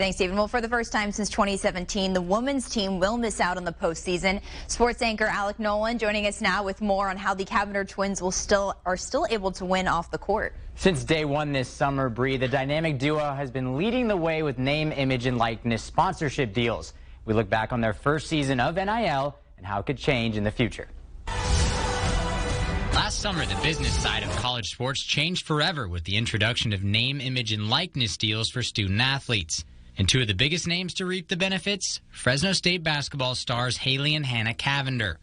Thanks, Stephen. Well, for the first time since 2017, the women's team will miss out on the postseason. Sports anchor Alec Nolan joining us now with more on how the Cavinder twins are still able to win off the court. Since day one this summer, Bree, the dynamic duo has been leading the way with name, image, and likeness sponsorship deals. We look back on their first season of NIL and how it could change in the future. Last summer, the business side of college sports changed forever with the introduction of name, image, and likeness deals for student athletes. And two of the biggest names to reap the benefits, Fresno State basketball stars Haley and Hannah Cavinder.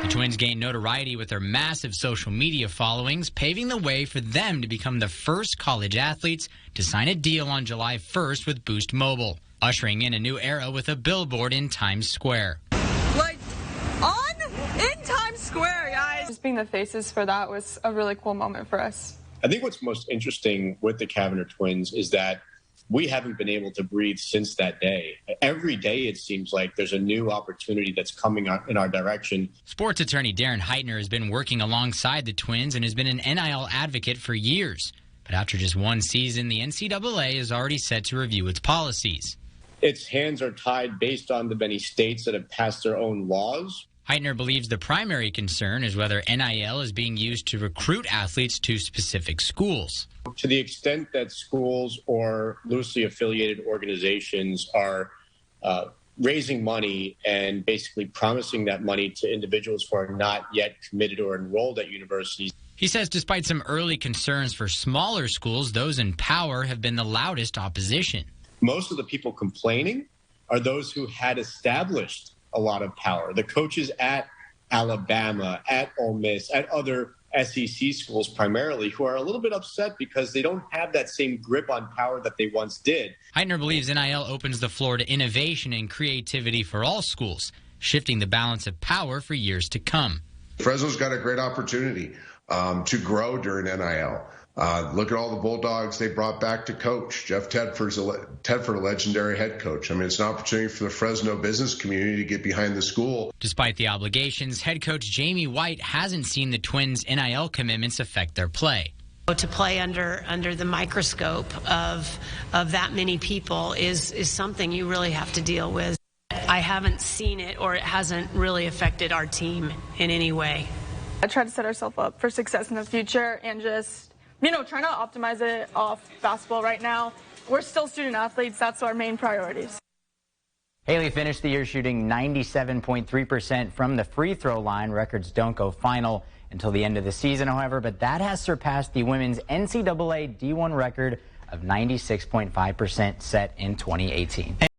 The twins gained notoriety with their massive social media followings, paving the way for them to become the first college athletes to sign a deal on July 1st with Boost Mobile, ushering in a new era with a billboard in Times Square. In Times Square, guys. Just being the faces for that was a really cool moment for us. I think what's most interesting with the Cavinder twins is that we haven't been able to breathe since that day. Every day it seems like there's a new opportunity that's coming in our direction. Sports attorney Darren Heitner has been working alongside the twins and has been an NIL advocate for years. But after just one season, the NCAA is already set to review its policies. Its hands are tied based on the many states that have passed their own laws. Heitner believes the primary concern is whether NIL is being used to recruit athletes to specific schools. To the extent that schools or loosely affiliated organizations are raising money and basically promising that money to individuals who are not yet committed or enrolled at universities. He says despite some early concerns for smaller schools, those in power have been the loudest opposition. Most of the people complaining are those who had established a lot of power. The coaches at Alabama, at Ole Miss, at other SEC schools primarily, who are a little bit upset because they don't have that same grip on power that they once did. Heitner believes NIL opens the floor to innovation and creativity for all schools, shifting the balance of power for years to come. Fresno's got a great opportunity to grow during NIL. Look at all the Bulldogs they brought back to coach. Jeff Tedford, a legendary head coach. I mean, it's an opportunity for the Fresno business community to get behind the school. Despite the obligations, head coach Jamie White hasn't seen the Twins' NIL commitments affect their play. To play under the microscope of that many people is something you really have to deal with. I haven't seen it, or it hasn't really affected our team in any way. I try to set ourselves up for success in the future and just try not to optimize it off basketball right now. We're still student athletes. That's our main priorities. Haley finished the year shooting 97.3% from the free throw line. Records don't go final until the end of the season, however, but that has surpassed the women's NCAA D1 record of 96.5% set in 2018.